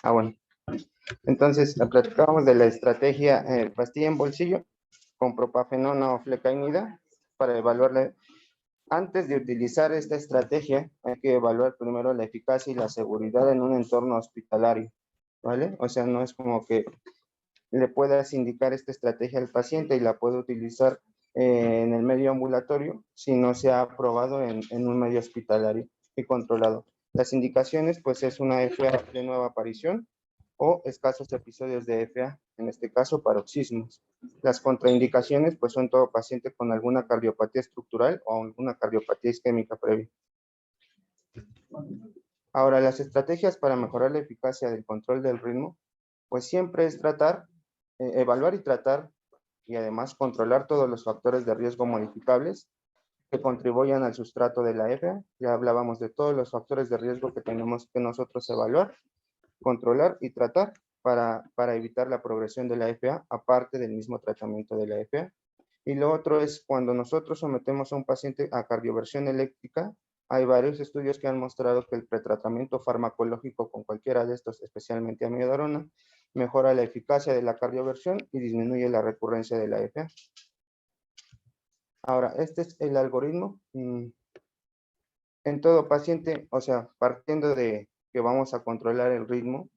Bueno. Entonces, platicábamos de la estrategia pastilla en bolsillo con propafenona o flecainida para evaluarla. Antes de utilizar esta estrategia, hay que evaluar primero la eficacia y la seguridad en un entorno hospitalario, ¿vale? O sea, no es como que le puedas indicar esta estrategia al paciente y la puede utilizar en el medio ambulatorio si no se ha aprobado en un medio hospitalario y controlado. Las indicaciones, pues es una FA de nueva aparición o escasos episodios de FA, en este caso paroxismos. Las contraindicaciones, pues son todo paciente con alguna cardiopatía estructural o alguna cardiopatía isquémica previa. Ahora, las estrategias para mejorar la eficacia del control del ritmo, pues siempre es tratar, evaluar y tratar, y además controlar todos los factores de riesgo modificables que contribuyan al sustrato de la FA. Ya hablábamos de todos los factores de riesgo que tenemos que nosotros evaluar, controlar y tratar para evitar la progresión de la FA, aparte del mismo tratamiento de la FA. Y lo otro es cuando nosotros sometemos a un paciente a cardioversión eléctrica, hay varios estudios que han mostrado que el pretratamiento farmacológico con cualquiera de estos, especialmente amiodarona, mejora la eficacia de la cardioversión y disminuye la recurrencia de la FA. Ahora, este es el algoritmo. En todo paciente, o sea, partiendo de que vamos a controlar el ritmo,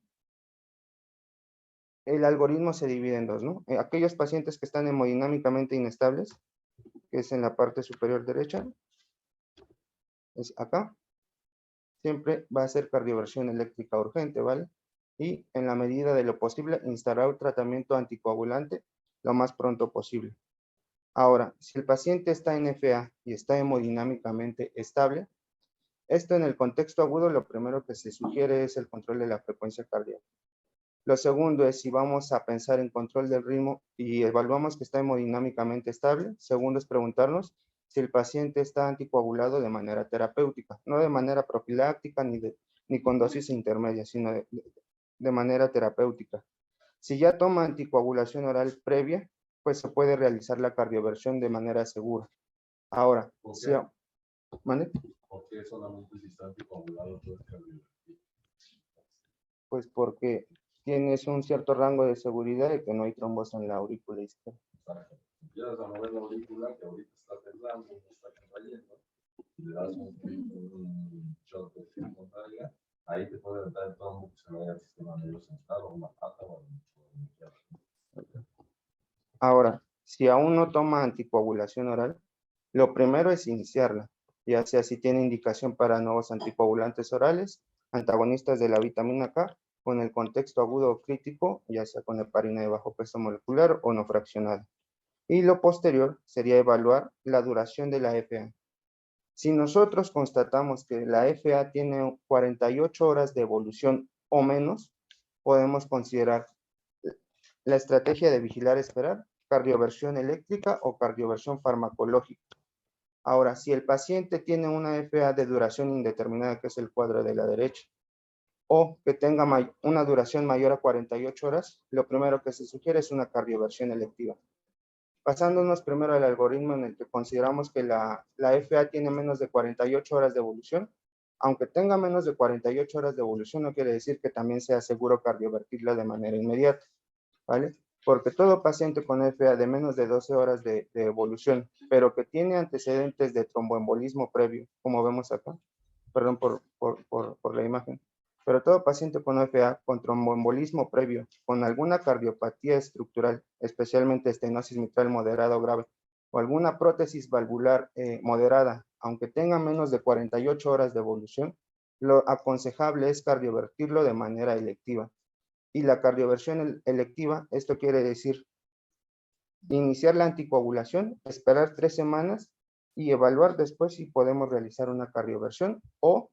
el algoritmo se divide en dos, ¿no? Aquellos pacientes que están hemodinámicamente inestables, que es en la parte superior derecha, es acá, siempre va a ser cardioversión eléctrica urgente, ¿vale? Y en la medida de lo posible, instalar un tratamiento anticoagulante lo más pronto posible. Ahora, si el paciente está en FA y está hemodinámicamente estable, esto en el contexto agudo, lo primero que se sugiere es el control de la frecuencia cardíaca. Lo segundo es si vamos a pensar en control del ritmo y evaluamos que está hemodinámicamente estable. Segundo es preguntarnos si el paciente está anticoagulado de manera terapéutica, no de manera profiláctica ni con dosis intermedia, sino de manera terapéutica. Si ya toma anticoagulación oral previa, pues se puede realizar la cardioversión de manera segura. Ahora, ¿mande? ¿Por qué solamente si está anticoagulado puede cardiovertir? Pues porque tienes un cierto rango de seguridad de que no hay trombos en la aurícula izquierda. Empiezas a mover la aurícula que ahorita está temblando, no está cayendo, y le das un shot de fibra contraria, ahí te puede dar el trombo que se vaya al sistema nervioso central o una pata o Ahora, si aún no toma anticoagulación oral, lo primero es iniciarla, ya sea si tiene indicación para nuevos anticoagulantes orales, antagonistas de la vitamina K, con el contexto agudo o crítico, ya sea con heparina de bajo peso molecular o no fraccionada. Y lo posterior sería evaluar la duración de la FA. Si nosotros constatamos que la FA tiene 48 horas de evolución o menos, podemos considerar la estrategia de vigilar, esperar, cardioversión eléctrica o cardioversión farmacológica. Ahora, si el paciente tiene una FA de duración indeterminada, que es el cuadro de la derecha, o que tenga una duración mayor a 48 horas, lo primero que se sugiere es una cardioversión electiva. Pasándonos primero al algoritmo en el que consideramos que la FA tiene menos de 48 horas de evolución, aunque tenga menos de 48 horas de evolución, no quiere decir que también sea seguro cardiovertirla de manera inmediata, ¿vale? Porque todo paciente con FA de menos de 12 horas de evolución, pero que tiene antecedentes de tromboembolismo previo, como vemos acá, perdón por la imagen, pero todo paciente con FA con tromboembolismo previo, con alguna cardiopatía estructural, especialmente estenosis mitral moderada o grave, o alguna prótesis valvular moderada, aunque tenga menos de 48 horas de evolución, lo aconsejable es cardiovertirlo de manera electiva. Y la cardioversión electiva, esto quiere decir iniciar la anticoagulación, esperar 3 semanas y evaluar después si podemos realizar una cardioversión o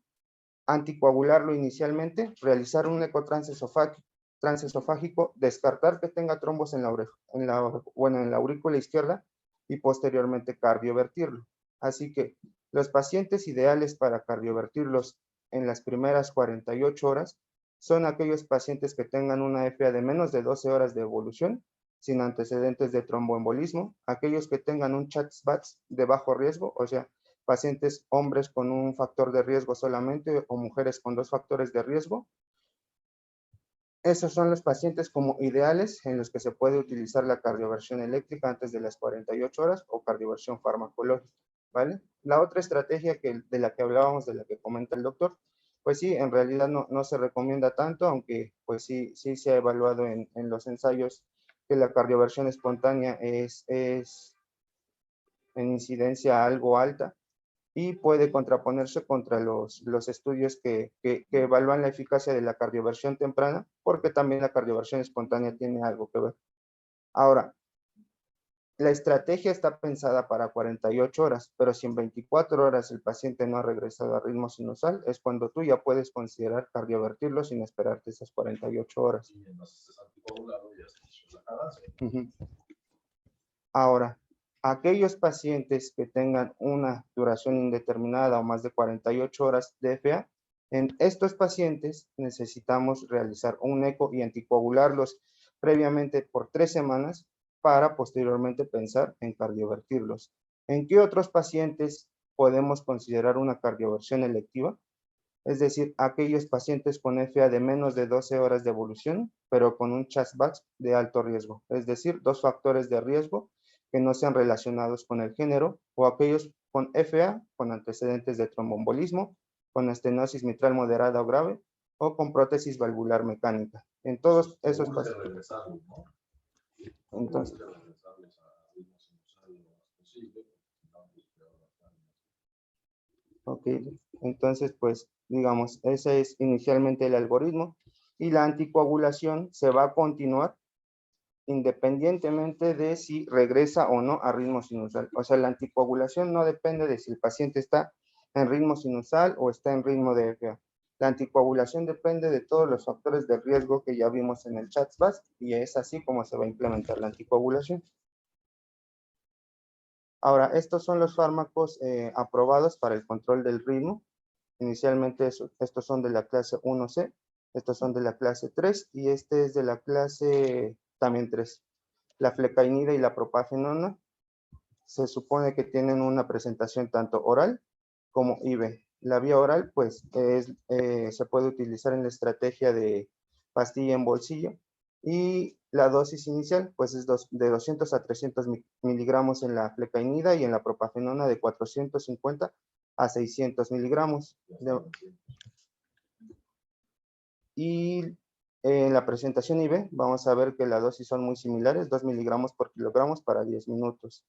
anticoagularlo inicialmente, realizar un eco transesofágico, descartar que tenga trombos en la aurícula izquierda y posteriormente cardiovertirlo. Así que los pacientes ideales para cardiovertirlos en las primeras 48 horas son aquellos pacientes que tengan una FA de menos de 12 horas de evolución, sin antecedentes de tromboembolismo, aquellos que tengan un CHA2-VASc de bajo riesgo, o sea, pacientes hombres con un factor de riesgo solamente o mujeres con 2 factores de riesgo. Esos son los pacientes como ideales en los que se puede utilizar la cardioversión eléctrica antes de las 48 horas o cardioversión farmacológica, ¿vale? La otra estrategia de la que hablábamos, de la que comenta el doctor, pues sí, en realidad no se recomienda tanto, aunque pues sí se ha evaluado en los ensayos que la cardioversión espontánea es en incidencia algo alta y puede contraponerse contra los estudios que evalúan la eficacia de la cardioversión temprana, porque también la cardioversión espontánea tiene algo que ver. Ahora, la estrategia está pensada para 48 horas, pero si en 24 horas el paciente no ha regresado a ritmo sinusal, es cuando tú ya puedes considerar cardiovertirlo sin esperarte esas 48 horas. Ahora, aquellos pacientes que tengan una duración indeterminada o más de 48 horas de FA, en estos pacientes necesitamos realizar un eco y anticoagularlos previamente por 3 semanas para posteriormente pensar en cardiovertirlos. ¿En qué otros pacientes podemos considerar una cardioversión electiva? Es decir, aquellos pacientes con FA de menos de 12 horas de evolución, pero con un CHA2-VASc de alto riesgo, es decir, 2 factores de riesgo que no sean relacionados con el género, o aquellos con FA con antecedentes de tromboembolismo, con estenosis mitral moderada o grave, o con prótesis valvular mecánica. En todos esos pacientes. Entonces, ok, entonces pues digamos, ese es inicialmente el algoritmo y la anticoagulación se va a continuar independientemente de si regresa o no a ritmo sinusal. O sea, la anticoagulación no depende de si el paciente está en ritmo sinusal o está en ritmo de FA. La anticoagulación depende de todos los factores de riesgo que ya vimos en el CHA2-VASc y es así como se va a implementar la anticoagulación. Ahora, estos son los fármacos aprobados para el control del ritmo. Inicialmente estos son de la clase 1C, estos son de la clase 3 y este es de la clase también 3. La flecainida y la propafenona se supone que tienen una presentación tanto oral como IV. La vía oral pues se puede utilizar en la estrategia de pastilla en bolsillo y la dosis inicial pues es de 200 a 300 miligramos en la flecainida y en la propafenona de 450 a 600 miligramos. Y en la presentación IV vamos a ver que las dosis son muy similares, 2 miligramos por kilogramos para 10 minutos.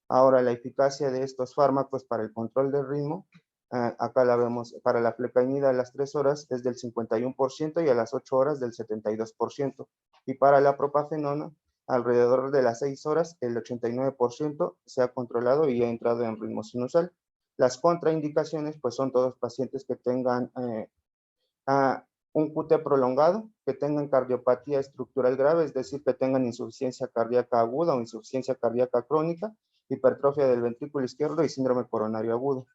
Ahora, la eficacia de estos fármacos para el control del ritmo, acá la vemos, para la flecainida a las 3 horas es del 51% y a las 8 horas del 72%. Y para la propafenona alrededor de las 6 horas, el 89% se ha controlado y ha entrado en ritmo sinusal. Las contraindicaciones, pues son todos pacientes que tengan un QT prolongado, que tengan cardiopatía estructural grave, es decir, que tengan insuficiencia cardíaca aguda o insuficiencia cardíaca crónica, hipertrofia del ventrículo izquierdo y síndrome coronario agudo.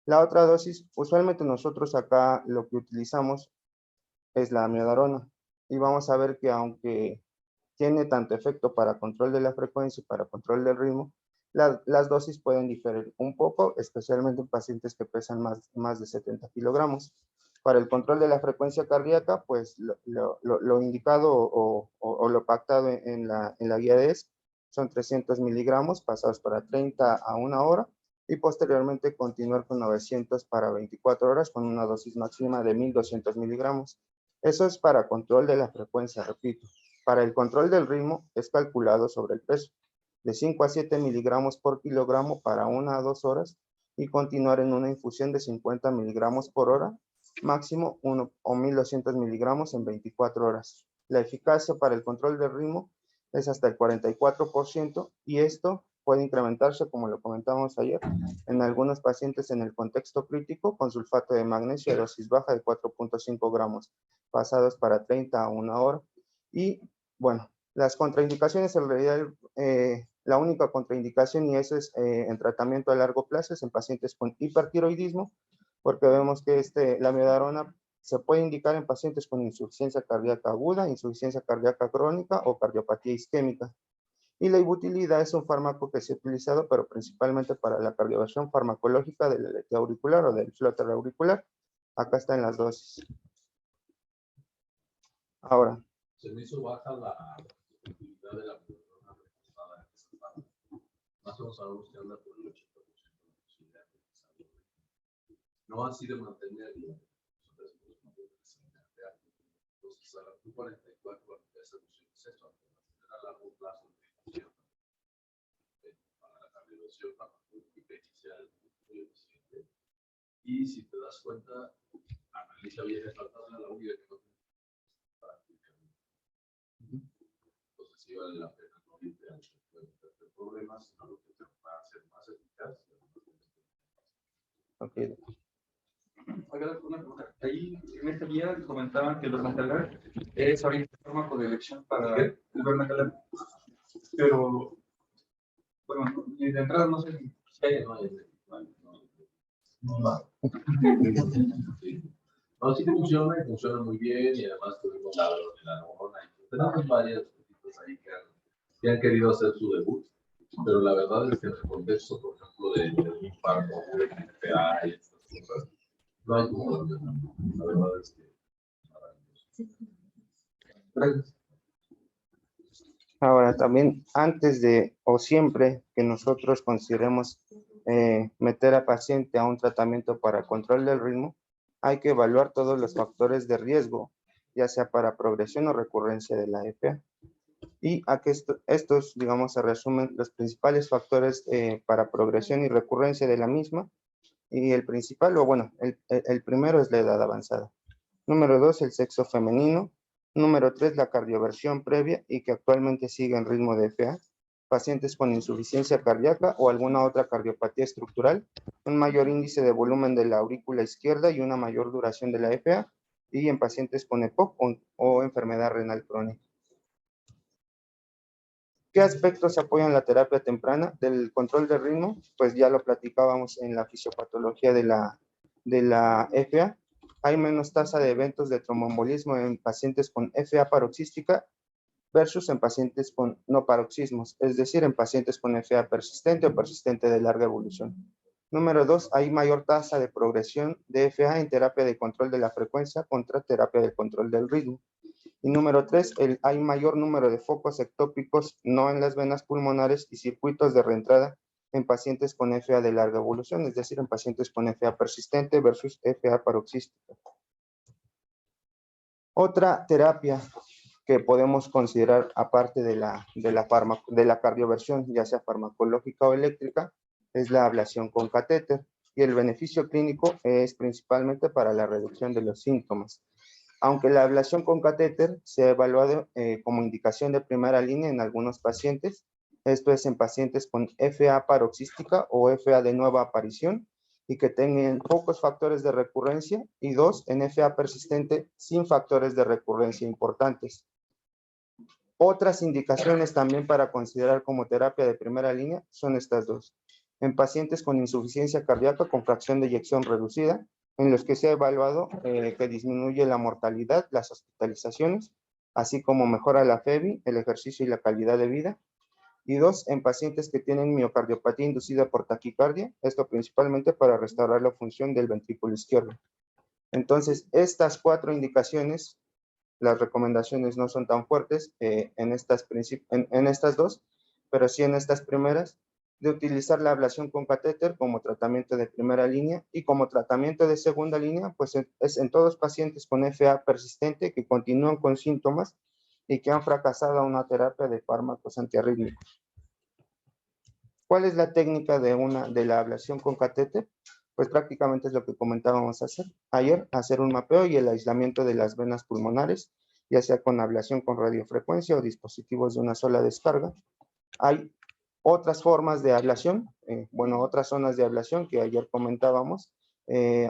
La otra dosis, usualmente nosotros acá lo que utilizamos es la amiodarona, y vamos a ver que aunque tiene tanto efecto para control de la frecuencia y para control del ritmo, las dosis pueden diferir un poco, especialmente en pacientes que pesan más de 70 kilogramos. Para el control de la frecuencia cardíaca, pues lo indicado o lo pactado en la guía de ESC son 300 miligramos pasados para 30 a 1 hora y posteriormente continuar con 900 para 24 horas con una dosis máxima de 1200 miligramos. Eso es para control de la frecuencia, repito. Para el control del ritmo es calculado sobre el peso, de 5 a 7 miligramos por kilogramo para 1 a 2 horas y continuar en una infusión de 50 miligramos por hora, máximo 1 o 1200 miligramos en 24 horas. La eficacia para el control del ritmo es hasta el 44% y esto puede incrementarse, como lo comentábamos ayer, en algunos pacientes en el contexto crítico con sulfato de magnesio a dosis baja de 4.5 gramos, pasados para 30 a 1 hora. Y bueno, las contraindicaciones en realidad, la única contraindicación, y eso es en tratamiento a largo plazo, es en pacientes con hipertiroidismo, porque vemos que la amiodarona se puede indicar en pacientes con insuficiencia cardíaca aguda, insuficiencia cardíaca crónica o cardiopatía isquémica. Y la ibutilida es un fármaco que se ha utilizado, pero principalmente para la cardioversión farmacológica del aleteo auricular o del flóter auricular. Acá están las dosis. Ahora. Se me hizo baja la utilidad de la persona reportada en esa parte. Más o menos sabemos que anda por el 80% de la posibilidad de desarrollo. No así de mantener la entonces a la 44 esa opción es eso, a largo plazo para la cardioversión farmacológica inicial muy eficiente. Y si te das cuenta, analiza bien esta tabla, la única que no tiene práctica. Entonces sí vale la pena no irte a los problemas, sino lo que te va a hacer más eficaz. Ok. Ahí en esta guía comentaban que el Bernacalab es ahorita el fármaco de elección para el Bernacalab. Pero, bueno, de entrada no sé si hay. No, sí funciona y funciona muy bien y además tuvimos la hormona y tenemos varias cositas ahí que han querido hacer su debut, pero la verdad es que en el contexto, por ejemplo, de infarto, de PA y estas cosas, no hay como la verdad es que Gracias. Ahora también, antes de o siempre que nosotros consideremos meter a paciente a un tratamiento para control del ritmo, hay que evaluar todos los factores de riesgo, ya sea para progresión o recurrencia de la EPA. Y aquí estos, digamos, se resumen los principales factores para progresión y recurrencia de la misma. Y el principal, o bueno, el primero es la edad avanzada. Número 2, el sexo femenino. Número 3, la cardioversión previa y que actualmente sigue en ritmo de FA. Pacientes con insuficiencia cardíaca o alguna otra cardiopatía estructural, un mayor índice de volumen de la aurícula izquierda y una mayor duración de la FA, y en pacientes con EPOC o enfermedad renal crónica. ¿Qué aspectos apoyan la terapia temprana del control de ritmo? Pues ya lo platicábamos en la fisiopatología de la FA. Hay menos tasa de eventos de tromboembolismo en pacientes con FA paroxística versus en pacientes con no paroxismos, es decir, en pacientes con FA persistente o persistente de larga evolución. Número 2, hay mayor tasa de progresión de FA en terapia de control de la frecuencia contra terapia de control del ritmo. Y número 3, hay mayor número de focos ectópicos no en las venas pulmonares y circuitos de reentrada en pacientes con FA de larga evolución, es decir, en pacientes con FA persistente versus FA paroxística. Otra terapia que podemos considerar aparte de la cardioversión, ya sea farmacológica o eléctrica, es la ablación con catéter, y el beneficio clínico es principalmente para la reducción de los síntomas. Aunque la ablación con catéter se ha evaluado como indicación de primera línea en algunos pacientes, esto es en pacientes con FA paroxística o FA de nueva aparición y que tengan pocos factores de recurrencia, y 2, en FA persistente sin factores de recurrencia importantes. Otras indicaciones también para considerar como terapia de primera línea son estas dos. En pacientes con insuficiencia cardíaca con fracción de eyección reducida, en los que se ha evaluado que disminuye la mortalidad, las hospitalizaciones, así como mejora la FEBI, el ejercicio y la calidad de vida. Y 2, en pacientes que tienen miocardiopatía inducida por taquicardia, esto principalmente para restaurar la función del ventrículo izquierdo. Entonces, estas 4 indicaciones, las recomendaciones no son tan fuertes en estas dos, pero sí en estas primeras, de utilizar la ablación con catéter como tratamiento de primera línea, y como tratamiento de segunda línea, pues es en todos pacientes con FA persistente que continúan con síntomas y que han fracasado a una terapia de fármacos antiarrítmicos. ¿Cuál es la técnica de la ablación con catéter? Pues prácticamente es lo que comentábamos ayer, hacer un mapeo y el aislamiento de las venas pulmonares, ya sea con ablación con radiofrecuencia o dispositivos de una sola descarga. Hay otras formas de ablación, otras zonas de ablación que ayer comentábamos,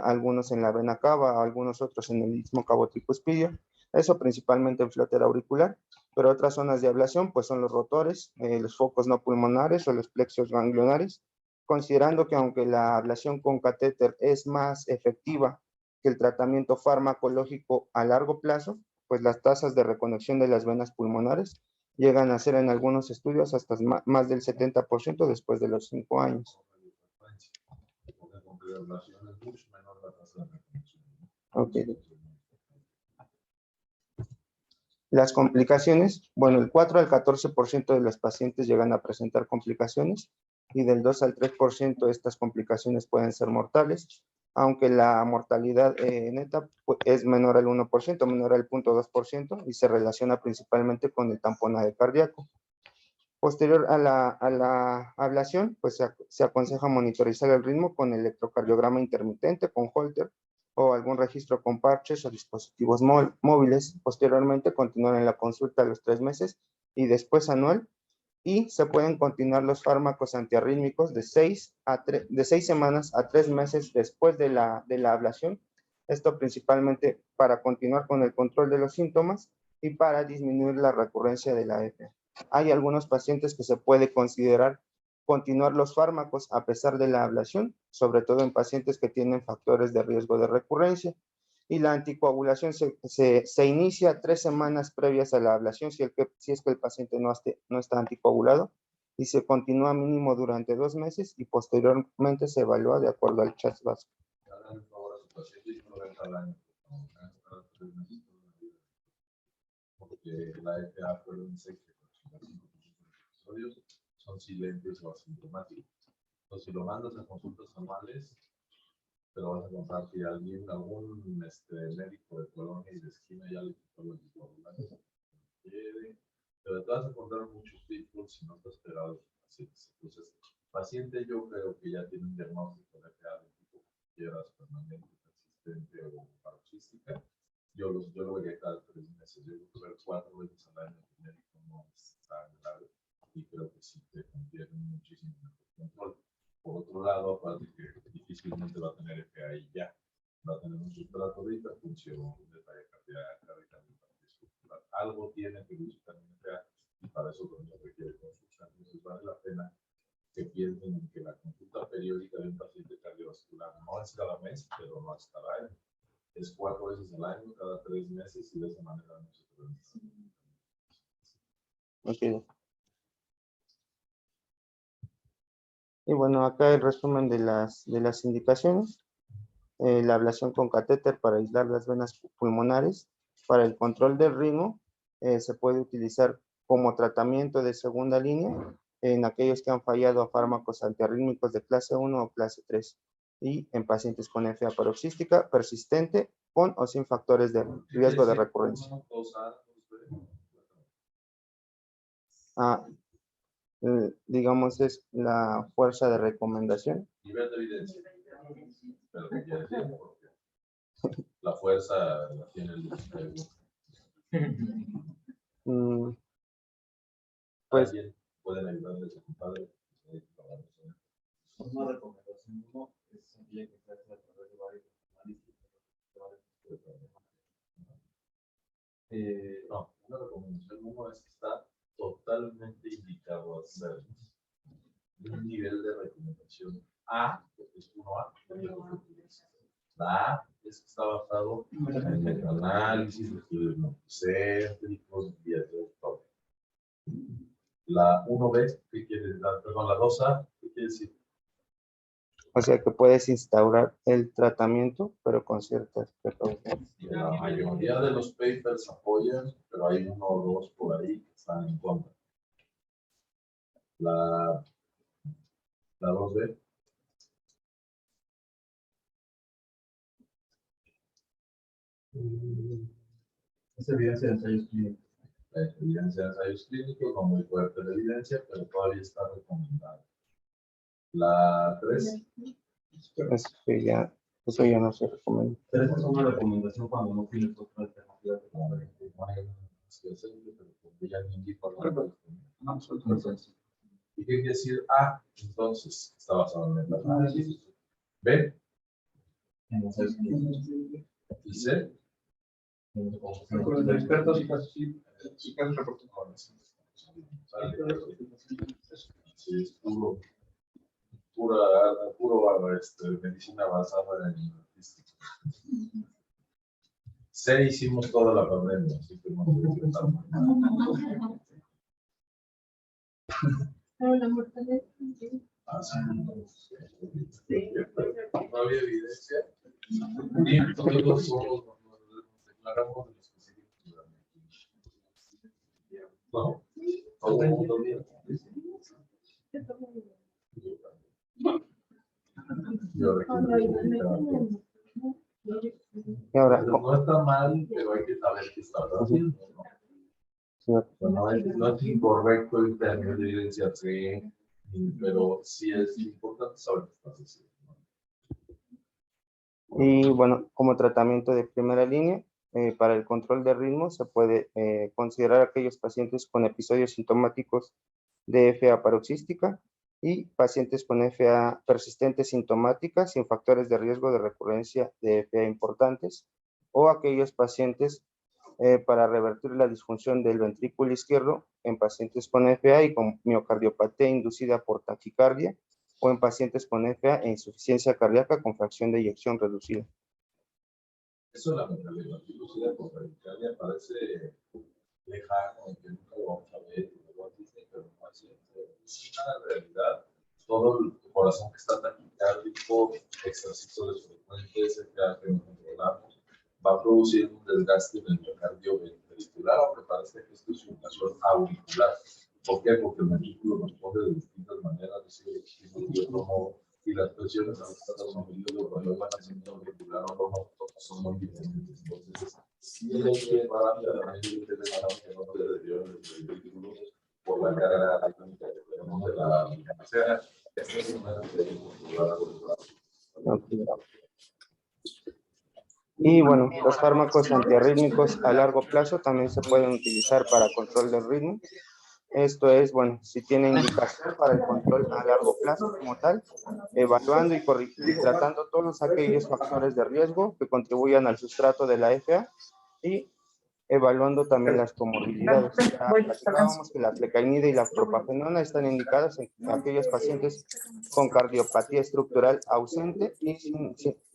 algunos en la vena cava, algunos otros en el istmo cavo-tricuspidio, eso principalmente en flóter auricular, pero otras zonas de ablación pues son los rotores, los focos no pulmonares o los plexos ganglionares, considerando que aunque la ablación con catéter es más efectiva que el tratamiento farmacológico a largo plazo, pues las tasas de reconexión de las venas pulmonares llegan a ser en algunos estudios hasta más del 70% después de los 5 años. Okay. Las complicaciones, bueno, el 4 al 14% de los pacientes llegan a presentar complicaciones, y del 2 al 3% de estas complicaciones pueden ser mortales, aunque la mortalidad neta es menor al 1%, menor al 0.2%, y se relaciona principalmente con el tamponaje cardíaco. Posterior a la ablación, pues se aconseja monitorizar el ritmo con electrocardiograma intermitente, con Holter, o algún registro con parches o dispositivos móviles. Posteriormente, continuar en la consulta a los 3 meses y después anual, y se pueden continuar los fármacos antiarrítmicos de 6 semanas a 3 meses después de la ablación. Esto principalmente para continuar con el control de los síntomas y para disminuir la recurrencia de la FA. Hay algunos pacientes que se puede considerar continuar los fármacos a pesar de la ablación, sobre todo en pacientes que tienen factores de riesgo de recurrencia. Y la anticoagulación se inicia 3 semanas previas a la ablación si es que el paciente no está anticoagulado, y se continúa mínimo durante 2 meses y posteriormente se evalúa de acuerdo al CHAS básico. Porque la FA fueron son silentes o asintomáticos. Entonces, si lo mandas a consultas anuales, pero vas a encontrar que algún médico de colonia y de esquina ya le quitó los anticoagulantes, pero te vas a encontrar muchos tipos si no estás esperado de pacientes. Entonces, paciente yo creo que ya tiene un diagnóstico de FA de tipo que quieras, permanente, persistente o paroxística. Yo lo voy a dejar 3 meses, yo voy a ver 4 veces al año que el médico no es tan grave, y creo que sí te confiere muchísimo mejor control. Por otro lado, aparte que difícilmente va a tener FA y ya, va a tener un sustrato de hiperfunción, de talla cardíaca, de cardiovascular. Algo tiene que buscar también FA, y para eso también requiere consulta. Entonces vale la pena que piensen en que la consulta periódica de un paciente cardiovascular no es cada mes, pero no es cada año. Es 4 veces al año, cada 3 meses, y de esa manera no se puede. Okay. Y bueno, acá el resumen de las indicaciones. La ablación con catéter para aislar las venas pulmonares. Para el control del ritmo, se puede utilizar como tratamiento de segunda línea en aquellos que han fallado a fármacos antiarrítmicos de clase 1 o clase 3, y en pacientes con FA paroxística persistente con o sin factores de riesgo de recurrencia. Digamos, es la fuerza de recomendación. Nivel de evidencia. Pero ¿qué quiere decir? La fuerza la tiene el Pues, ¿Alguien pueden ayudarle a su compadre? Una recomendación uno es también que se hace a través de varios análisis. No, una recomendación uno es que está totalmente indicado a hacer un nivel de recomendación A, porque es 1A, la A es que está basado en el análisis, estudios no céntricos, vías de todo. La 1B, ¿qué quiere decir? Perdón, la 2A, ¿qué quiere decir? o sea que puedes instaurar el tratamiento, pero con ciertas precauciones. La mayoría de los papers apoyan, pero hay uno o dos por ahí que están en contra. La 2B. Es evidencia de ensayos clínicos. La evidencia de ensayos clínicos, no muy fuerte la evidencia, pero todavía está recomendada. La 3. Eso ya no se recomienda. Pero esa es una recomendación cuando no tienes otra alternativa. ¿Y qué quiere decir A? Entonces, está basado en el análisis. B. En ensayos clínicos. Y C. Con los expertos y casos reportados. Sí, es medicina basada en artística. C hicimos toda la pandemia, así que no sé qué tal. Pero la mortalidad. No había evidencia. Ni todos somos, nos declaramos de los que seguimos. No, todo el mundo bien. Yo recomiendo. Y ahora, No está mal, pero hay que saber qué está haciendo. No es incorrecto el término de evidencia, sí, pero sí es importante saber qué estás haciendo. y bueno, como tratamiento de primera línea, para el control de ritmo se puede considerar aquellos pacientes con episodios sintomáticos de FA paroxística y pacientes con FA persistente sintomática sin factores de riesgo de recurrencia de FA importantes, o aquellos pacientes para revertir la disfunción del ventrículo izquierdo en pacientes con FA y con miocardiopatía inducida por taquicardia, o en pacientes con FA e insuficiencia cardíaca con fracción de eyección reducida. Eso la mentalidad inducida por taquicardia parece lejano, que nunca lo vamos a ver, pero no es una realidad. Todo el corazón que está taquicárdico, ejercicios frecuentes, que no controlamos, va produciendo un desgaste en el miocardio ventricular, aunque parece que esto es una acción auricular. ¿Por qué? Porque el ventrículo responde de distintas maneras, recibe estímulos de otro modo, y las presiones adaptadas a un ventrículo cuando van haciendo auricular o no, son muy diferentes. Entonces, si el que rápidamente que no se deterioren los ventrículos por la carga atómica que tenemos de la sea, es una Y bueno, los fármacos antiarrítmicos a largo plazo también se pueden utilizar para control del ritmo. Esto es, bueno, si tiene indicación para el control a largo plazo como tal, evaluando y tratando todos aquellos factores de riesgo que contribuyan al sustrato de la FA y evaluando también las comorbilidades. Ya platicábamos que la plecainida y la propafenona están indicadas en aquellos pacientes con cardiopatía estructural ausente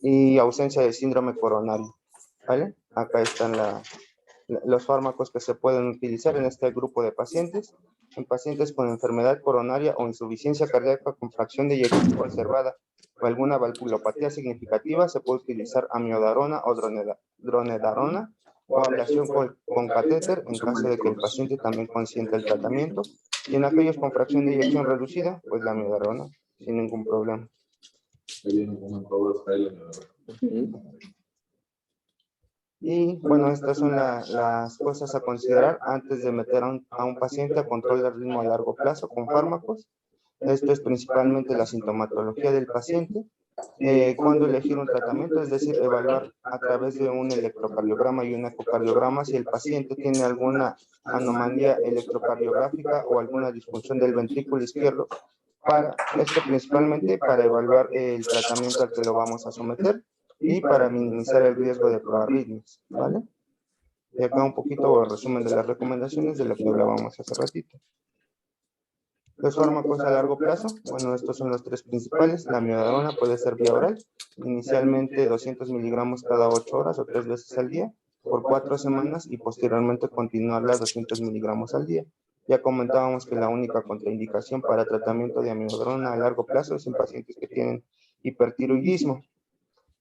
y ausencia de síndrome coronario. ¿Vale? Acá están los fármacos que se pueden utilizar en este grupo de pacientes. En pacientes con enfermedad coronaria o insuficiencia cardíaca con fracción de eyección conservada o alguna valvulopatía significativa, se puede utilizar amiodarona o dronedarona o ablación con catéter en caso de que el paciente también consienta el tratamiento. Y en aquellos con fracción de eyección reducida, pues la amiodarona sin ningún problema. Y bueno, estas son las cosas a considerar antes de meter a un paciente a control de ritmo a largo plazo con fármacos. Esto es principalmente la sintomatología del paciente, cuándo elegir un tratamiento, es decir, evaluar a través de un electrocardiograma y un ecocardiograma si el paciente tiene alguna anomalía electrocardiográfica o alguna disfunción del ventrículo izquierdo, para esto principalmente para evaluar el tratamiento al que lo vamos a someter y para minimizar el riesgo de proarritmias, ¿vale? Y acá un poquito el resumen de las recomendaciones de lo que hablábamos hace ratito. Los fármacos a largo plazo, bueno, estos son los tres principales. La amiodarona puede ser vía oral, inicialmente 200 miligramos cada 8 horas o 3 veces al día, por 4 semanas y posteriormente continuarla 200 miligramos al día. Ya comentábamos que la única contraindicación para tratamiento de amiodarona a largo plazo es en pacientes que tienen hipertiroidismo.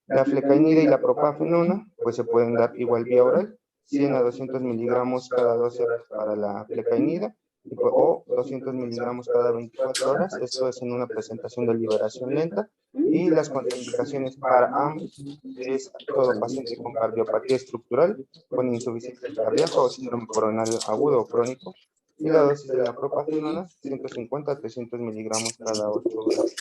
La flecainida y la propafenona, pues se pueden dar igual vía oral, 100 a 200 miligramos cada 12 horas para la flecainida, o 200 miligramos cada 24 horas, esto es en una presentación de liberación lenta, y las contraindicaciones para ambos es todo paciente con cardiopatía estructural, con insuficiencia cardíaca o síndrome coronario agudo o crónico, y la dosis de la propafenona, 150 a 300 miligramos cada 8 horas.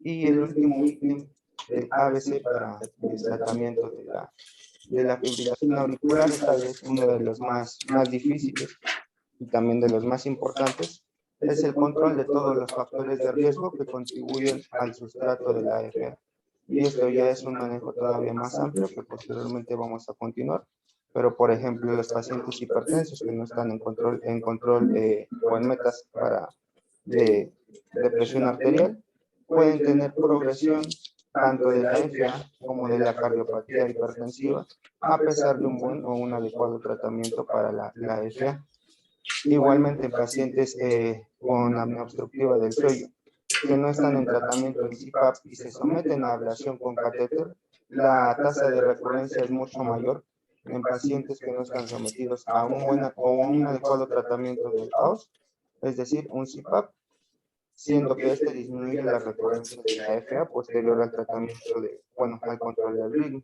Y el último ítem del ABC para el tratamiento de la fibrilación auricular, esta vez uno de los más difíciles y también de los más importantes, es el control de todos los factores de riesgo que contribuyen al sustrato de la AFA. Y esto ya es un manejo todavía más amplio que posteriormente vamos a continuar. Pero, por ejemplo, los pacientes hipertensos que no están en control o en metas de presión arterial, pueden tener progresión tanto de la FA como de la cardiopatía hipertensiva, a pesar de un buen o un adecuado tratamiento para la FA. Igualmente, en pacientes con apnea obstructiva del cuello que no están en tratamiento en CPAP y se someten a ablación con catéter, la tasa de recurrencia es mucho mayor en pacientes que no están sometidos a un adecuado tratamiento del AOS, es decir, un CPAP, siendo que este disminuye la recurrencia de la FA posterior al tratamiento al control del ritmo.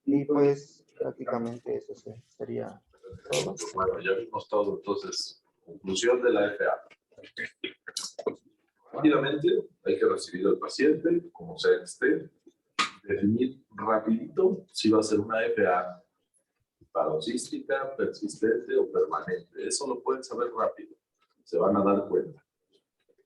Y pues prácticamente eso sería todo. Bueno, ya vimos todo, entonces, conclusión de la FA. Rápidamente hay que recibir al paciente, como sea que esté, definir rapidito si va a ser una FA paroxística, persistente o permanente. Eso lo pueden saber rápido, se van a dar cuenta.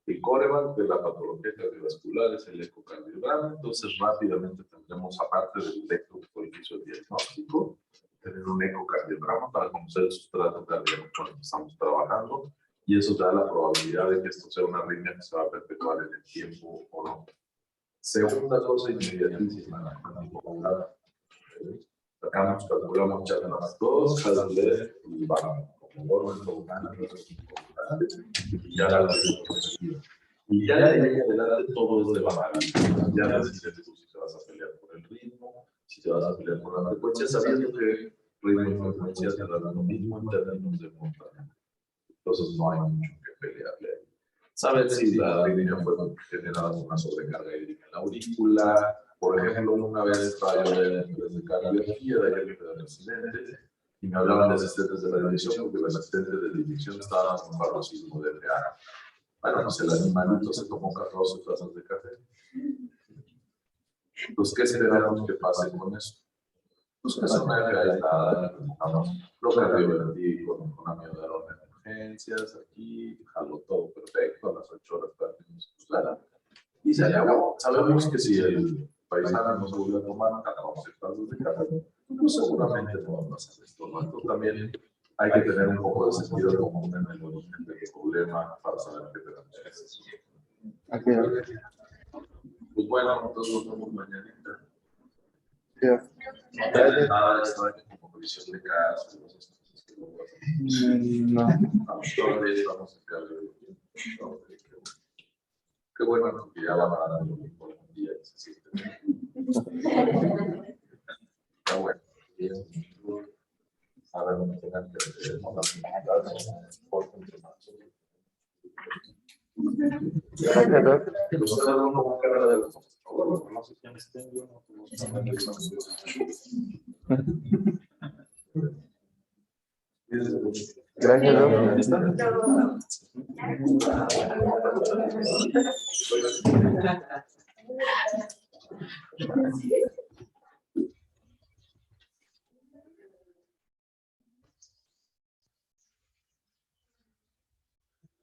El Coreman, de la patología cardiovascular, es el ecocardiograma, entonces rápidamente tendremos, aparte del electrocardiograma el diagnóstico, tener un ecocardiograma para conocer el sustrato cardíaco con el que estamos trabajando, y eso da la probabilidad de que esto sea una arritmia que se va a perpetuar en el tiempo o no. Segunda cosa inmediatísima, sacamos, calculamos las dos, calculé y vamos, como orden y ya la y ya de ahí adelante todo es de balance. Ya decides tú si te vas a pelear por el ritmo, si te vas a pelear por la frecuencia, sabiendo que ritmo y frecuencia te dan lo mismo en términos de montaña. Entonces no hay mucho que pelearle ahí. Saber si la arritmia fue generada por una sobrecarga hídrica en la aurícula. Por ejemplo, una vez estaba yo de cardiología, de ayer de residente, y me hablaban de asistentes de la división, porque el asistente de división estaba con paroxismo de FA. Bueno, pues el animalito se tomó 14 tazas de café. Entonces, ¿qué esperamos que pase con eso? Pues que sea una FA aislada, lo cardiovertido con amiodarona en urgencias, aquí, jalo todo perfecto, a las 8 horas partimos muscular. Y se acabó. Sabemos que si el paisano no se vuelve a tomar 14 tazas de café, pues seguramente no va a pasar esto, ¿no? Entonces también hay que tener un poco de sentido común en el origen del problema para saber qué tenemos que hacer. Pues bueno, entonces nos vemos mañana. No tenés nada de esto de como revisión de casos, esas cosas que luego hacen. No. Todavía estamos en cargo. Qué bueno que ya van a dar lo mismo algún día que se siente. Está bueno. A ver, no tengan que por confirmación. No sé quiénes tengo. Gracias, Doc.